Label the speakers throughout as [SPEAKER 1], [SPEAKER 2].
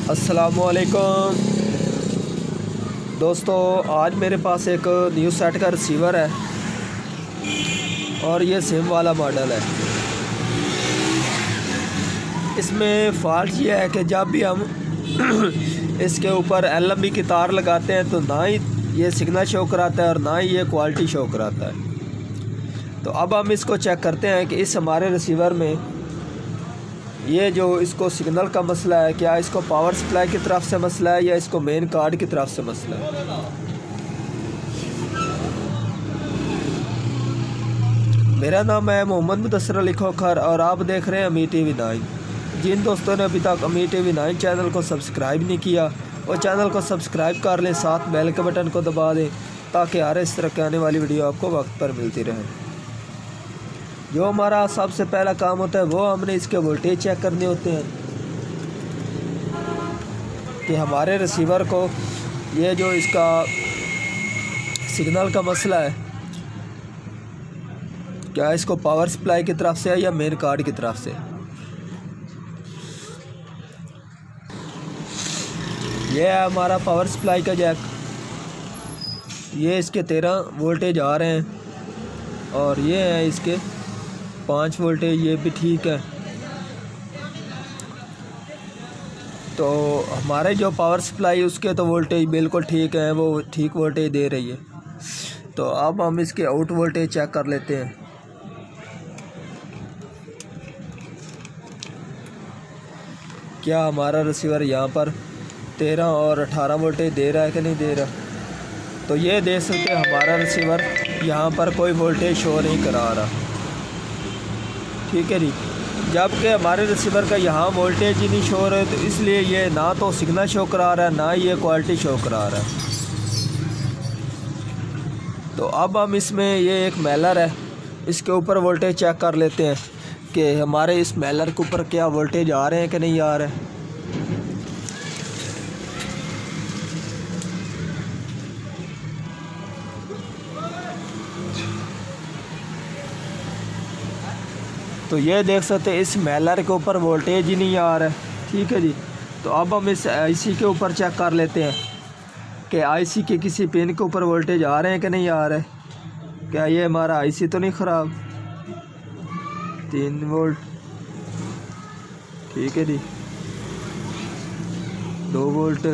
[SPEAKER 1] अस्सलामुअलैकुम दोस्तों, आज मेरे पास एक न्यू सेट का रिसीवर है और ये सिम वाला मॉडल है। इसमें फ़ॉल्ट ये है कि जब भी हम इसके ऊपर LMB की तार लगाते हैं तो ना ही ये सिग्नल शो कराता है और ना ही ये क्वालिटी शो कराता है। तो अब हम इसको चेक करते हैं कि इस हमारे रिसीवर में ये जो इसको सिग्नल का मसला है, क्या इसको पावर सप्लाई की तरफ से मसला है या इसको मेन कार्ड की तरफ से मसला है। मेरा नाम है मोहम्मद मुदस्सिर अली खोखर और आप देख रहे हैं अमी TV 9। जिन दोस्तों ने अभी तक अमी TV 9 चैनल को सब्सक्राइब नहीं किया वो चैनल को सब्सक्राइब कर लें, साथ बेल के बटन को दबा दें ताकि हर इस तरह की आने वाली वीडियो आपको वक्त पर मिलती रहे। जो हमारा सबसे पहला काम होता है वो हमने इसके वोल्टेज चेक करने होते हैं कि हमारे रिसीवर को ये जो इसका सिग्नल का मसला है क्या इसको पावर सप्लाई की तरफ से है या मेन कार्ड की तरफ से। ये है हमारा पावर सप्लाई का जैक, ये इसके 13 वोल्टेज आ रहे हैं और ये है इसके 5 वोल्टेज, ये भी ठीक है। तो हमारे जो पावर सप्लाई उसके तो वोल्टेज बिल्कुल ठीक है, वो ठीक वोल्टेज दे रही है। तो अब हम इसके आउट वोल्टेज चेक कर लेते हैं। क्या हमारा रिसीवर यहाँ पर 13 और 18 वोल्टेज दे रहा है कि नहीं दे रहा। तो ये देख सकते हैं हमारा रिसीवर यहाँ पर कोई वोल्टेज शो नहीं करा रहा, ठीक है जी। जबकि हमारे रिसीवर का यहाँ वोल्टेज ही नहीं शो हो रहा है, तो इसलिए ये ना तो सिग्नल शो करा रहा है ना ये क्वालिटी शो करा रहा है। तो अब हम इसमें ये एक मेलर है, इसके ऊपर वोल्टेज चेक कर लेते हैं कि हमारे इस मेलर के ऊपर क्या वोल्टेज आ रहे हैं कि नहीं आ रहे हैं। तो ये देख सकते हैं इस मेलर के ऊपर वोल्टेज ही नहीं आ रहा है, ठीक है जी। तो अब हम इस IC के ऊपर चेक कर लेते हैं कि IC के किसी पिन के ऊपर वोल्टेज आ रहे हैं कि नहीं आ रहे। क्या ये हमारा IC तो नहीं ख़राब। 3 वोल्ट, ठीक है जी। 2 वोल्ट,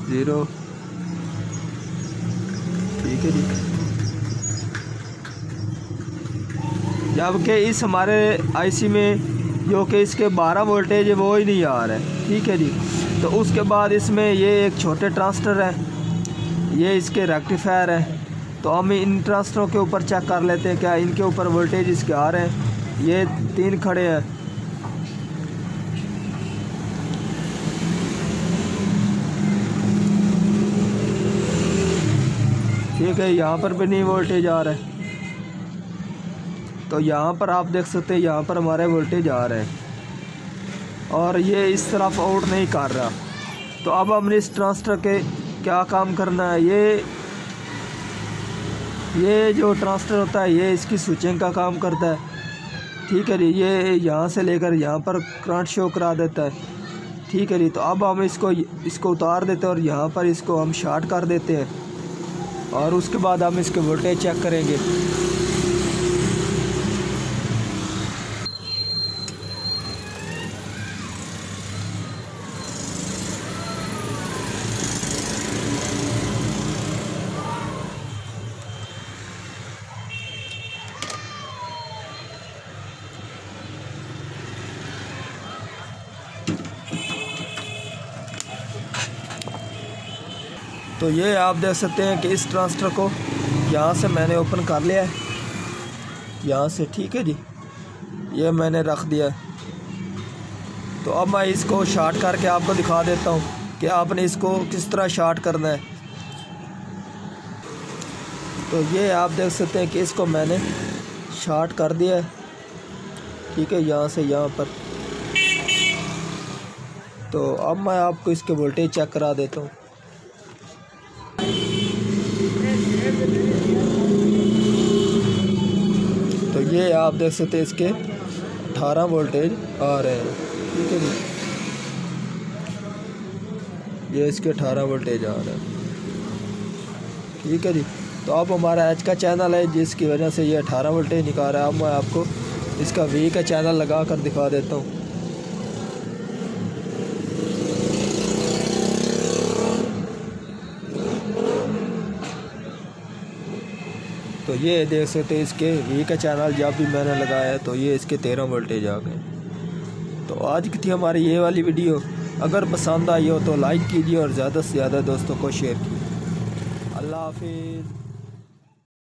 [SPEAKER 1] 0, ठीक है जी। जबकि इस हमारे IC में जो कि इसके 12 वोल्टेज है वो ही नहीं आ रहा है, ठीक है जी। तो उसके बाद इसमें ये एक छोटे ट्रांजिस्टर है, ये इसके रेक्टिफायर है। तो हम इन ट्रांजिस्टरों के ऊपर चेक कर लेते हैं क्या इनके ऊपर वोल्टेज इसके आ रहे हैं। ये 3 खड़े हैं, ठीक है। यहाँ पर भी नहीं वोल्टेज आ रहा है। तो यहाँ पर आप देख सकते हैं यहाँ पर हमारे वोल्टेज आ रहे हैं और ये इस तरफ आउट नहीं कर रहा। तो अब हमने इस ट्रांजिस्टर के क्या काम करना है। ये जो ट्रांजिस्टर होता है ये इसकी स्विचिंग का काम करता है, ठीक है जी। ये यहाँ से लेकर यहाँ पर करंट शो करा देता है, ठीक है जी। तो अब हम इसको उतार देते हैं और यहाँ पर इसको हम शॉर्ट कर देते हैं और उसके बाद हम इसके वोल्टेज चेक करेंगे। तो ये आप देख सकते हैं कि इस ट्रांजिस्टर को यहाँ से मैंने ओपन कर लिया है, यहाँ से, ठीक है जी। ये मैंने रख दिया है। तो अब मैं इसको शॉर्ट करके आपको दिखा देता हूँ कि आपने इसको किस तरह शॉर्ट करना है। तो ये आप देख सकते हैं कि इसको मैंने शॉर्ट कर दिया है, ठीक है, यहाँ से यहाँ पर। तो अब मैं आपको इसके वोल्टेज चेक करा देता हूँ। तो ये आप देख सकते हैं इसके 18 वोल्टेज आ रहे हैं, ठीक है जी। ये इसके 18 वोल्टेज आ रहा है। ठीक है जी। तो अब हमारा एच का चैनल है जिसकी वजह से ये 18 वोल्टेज निकाल रहा है। अब मैं आपको इसका वी का चैनल लगा कर दिखा देता हूँ। तो ये देख सकते हैं इसके वी का चैनल जब भी मैंने लगाया है तो ये इसके 13 वोल्टेज आ गए। तो आज की थी हमारी ये वाली वीडियो। अगर पसंद आई हो तो लाइक कीजिए और ज़्यादा से ज़्यादा दोस्तों को शेयर कीजिए। अल्लाह हाफिज़।